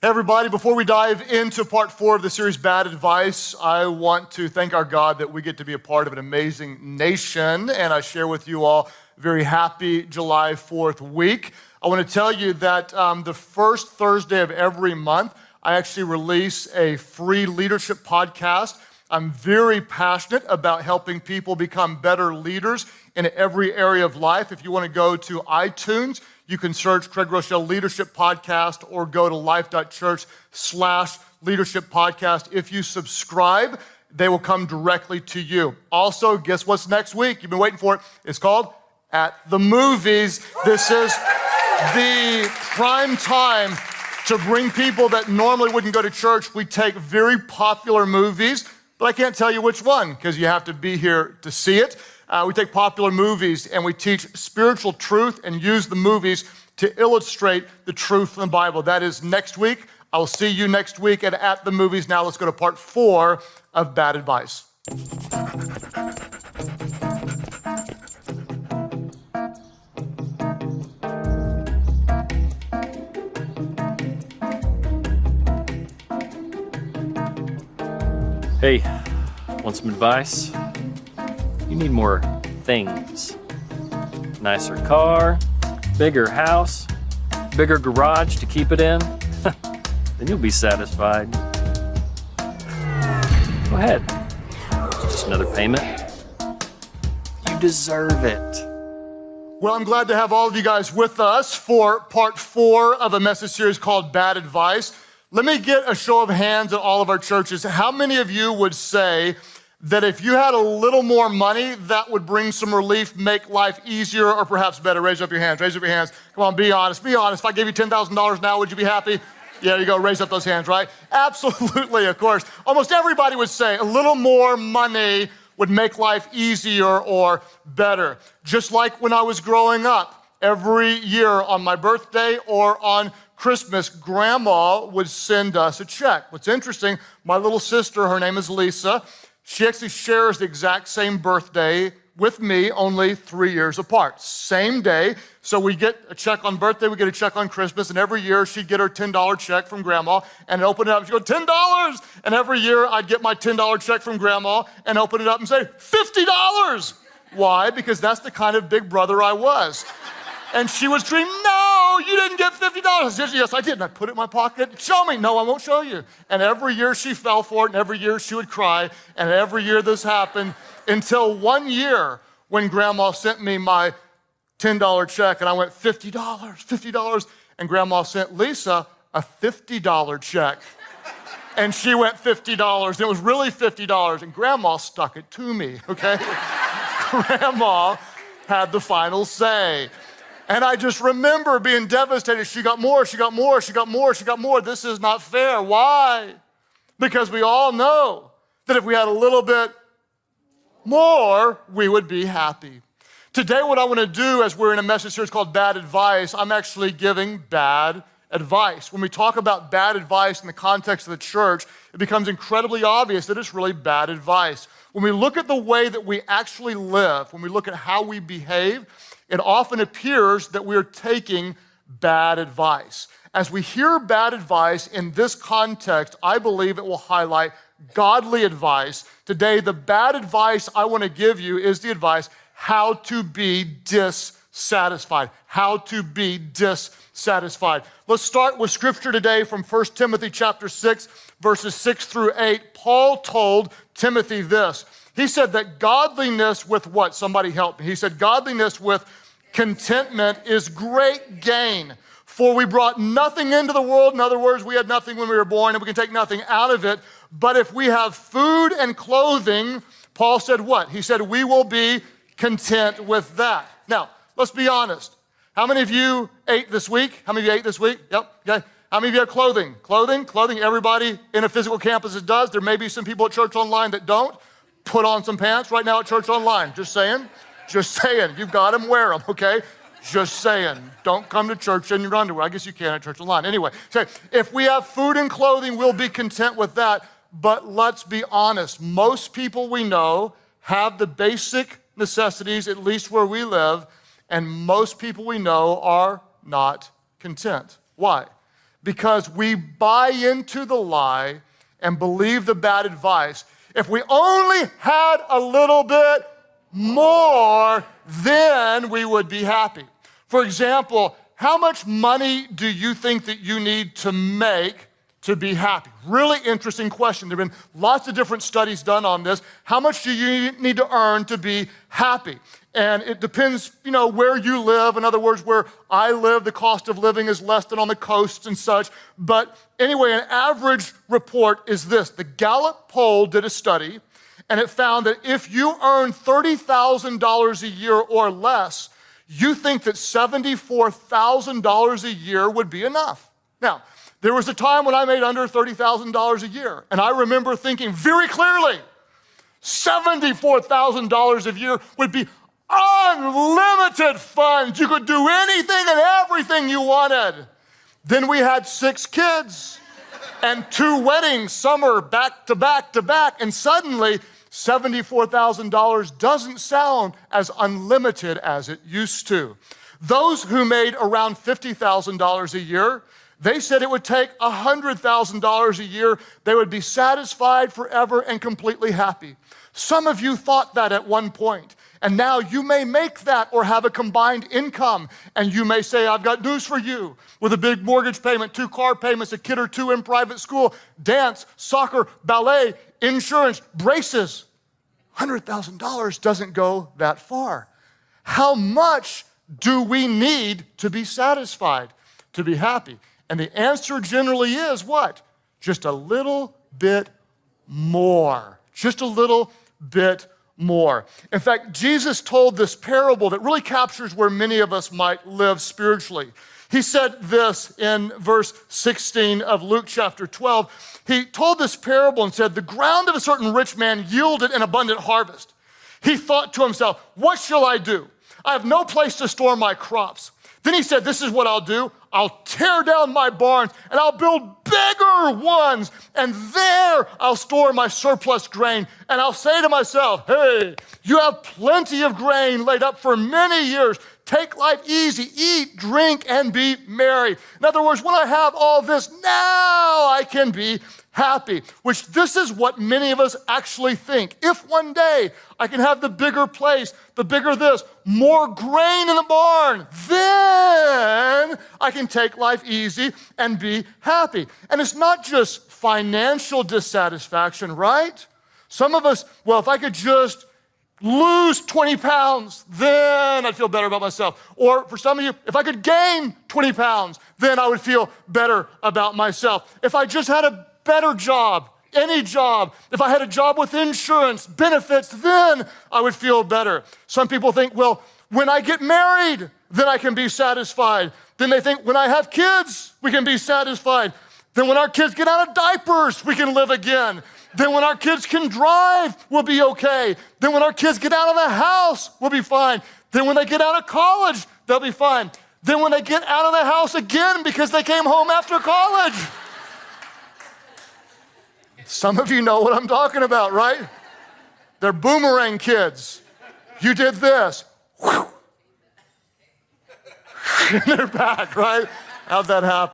Hey everybody, before we dive into part 4 of the series Bad Advice, I want to thank our God that we get to be a part of an amazing nation, and I share with you all a very happy July 4th week. I want to tell you that the first Thursday of every month, I actually release a free leadership podcast. I'm very passionate about helping people become better leaders in every area of life. If you want to go to iTunes, you can search Craig Rochelle Leadership Podcast or go to life.church/leadership podcast. If you subscribe, they will come directly to you. Also, guess what's next week? You've been waiting for it. It's called At the Movies. This is the prime time to bring people that normally wouldn't go to church. We take very popular movies, but I can't tell you which one because you have to be here to see it. We take popular movies and we teach spiritual truth and use the movies to illustrate the truth from the Bible. That is next week. I will see you next week at the Movies. Now let's go to part 4 of Bad Advice. Hey, want some advice? You need more things. Nicer car, bigger house, bigger garage to keep it in. Then you'll be satisfied. Go ahead. It's just another payment. You deserve it. Well, I'm glad to have all of you guys with us for part 4 of a message series called Bad Advice. Let me get a show of hands at all of our churches. How many of you would say that if you had a little more money, that would bring some relief, make life easier, or perhaps better? Raise up your hands, raise up your hands. Come on, be honest, be honest. If I gave you $10,000 now, would you be happy? Yeah, there you go, raise up those hands, right? Absolutely, of course. Almost everybody would say a little more money would make life easier or better. Just like when I was growing up, every year on my birthday or on Christmas, Grandma would send us a check. What's interesting, my little sister, her name is Lisa, she actually shares the exact same birthday with me, only 3 years apart. Same day, so we get a check on birthday, we get a check on Christmas, and every year she'd get her $10 check from Grandma and open it up, she'd go, $10! And every year I'd get my $10 check from Grandma and open it up and say, $50! Why? Because that's the kind of big brother I was. And she would scream, no, you didn't get $50. I said, yes, I did. And I put it in my pocket. Show me. No, I won't show you. And every year she fell for it, and every year she would cry, and every year this happened until one year when Grandma sent me my $10 check, and I went, $50, and Grandma sent Lisa a $50 check. And she went, $50. And it was really $50, and Grandma stuck it to me, okay? Grandma had the final say. And I just remember being devastated. She got more. This is not fair. Why? Because we all know that if we had a little bit more, we would be happy. Today, what I want to do, as we're in a message series called Bad Advice, I'm actually giving bad advice. When we talk about bad advice in the context of the church, it becomes incredibly obvious that it's really bad advice. When we look at the way that we actually live, when we look at how we behave, it often appears that we're taking bad advice. As we hear bad advice in this context, I believe it will highlight godly advice. Today, the bad advice I want to give you is the advice how to be dissatisfied. How to be dissatisfied. Let's start with scripture today from 1 Timothy chapter 6, verses 6 through 8. Paul told Timothy this. He said that godliness with what? Somebody help me. He said godliness with contentment is great gain. For we brought nothing into the world. In other words, we had nothing when we were born, and we can take nothing out of it. But if we have food and clothing, Paul said what? He said we will be content with that. Now, let's be honest. How many of you ate this week? How many of you ate this week? Yep, okay. How many of you have clothing? Clothing, everybody in a physical campus that does. There may be some people at Church Online that don't. Put on some pants right now at Church Online. Just saying. You've got them, wear them, okay? Just saying. Don't come to church in your underwear. I guess you can at Church Online. Anyway, so if we have food and clothing, we'll be content with that. But let's be honest. Most people we know have the basic necessities, at least where we live, and most people we know are not content. Why? because we buy into the lie and believe the bad advice. If we only had a little bit more, then we would be happy. For example, how much money do you think that you need to make to be happy? Really interesting question. There have been lots of different studies done on this. How much do you need to earn to be happy? And it depends, where you live. In other words, where I live, the cost of living is less than on the coasts and such. But anyway, an average report is this. The Gallup poll did a study, and it found that if you earn $30,000 a year or less, you think that $74,000 a year would be enough. Now, there was a time when I made under $30,000 a year, and I remember thinking very clearly, $74,000 a year would be unlimited funds. You could do anything and everything you wanted. Then we had 6 kids and 2 weddings, summer back to back to back, and suddenly $74,000 doesn't sound as unlimited as it used to. Those who made around $50,000 a year, they said it would take $100,000 a year. They would be satisfied forever and completely happy. Some of you thought that at one point, and now you may make that or have a combined income, and you may say, I've got news for you. With a big mortgage payment, 2 car payments, a kid or 2 in private school, dance, soccer, ballet, insurance, braces, $100,000 doesn't go that far. How much do we need to be satisfied, to be happy? And the answer generally is what? Just a little bit more. Just a little bit more. In fact, Jesus told this parable that really captures where many of us might live spiritually. He said this in verse 16 of Luke chapter 12. He told this parable and said, the ground of a certain rich man yielded an abundant harvest. He thought to himself, what shall I do? I have no place to store my crops. Then he said, this is what I'll do. I'll tear down my barns and I'll build bigger ones, and there I'll store my surplus grain. And I'll say to myself, hey, you have plenty of grain laid up for many years. Take life easy, eat, drink, and be merry. In other words, when I have all this, now I can be happy, which this is what many of us actually think. If one day I can have the bigger place, the bigger this, more grain in the barn, then I can take life easy and be happy. And it's not just financial dissatisfaction, right? Some of us, well, if I could just lose 20 pounds, then I'd feel better about myself. Or for some of you, if I could gain 20 pounds, then I would feel better about myself. If I just had a better job, any job, if I had a job with insurance, benefits, then I would feel better. Some people think, well, when I get married, then I can be satisfied. Then they think when I have kids, we can be satisfied. Then when our kids get out of diapers, we can live again. Then when our kids can drive, we'll be okay. Then when our kids get out of the house, we'll be fine. Then when they get out of college, they'll be fine. Then when they get out of the house again because they came home after college. Some of you know what I'm talking about, right? They're boomerang kids. You did this. Whew. And they're back, right? How'd that happen?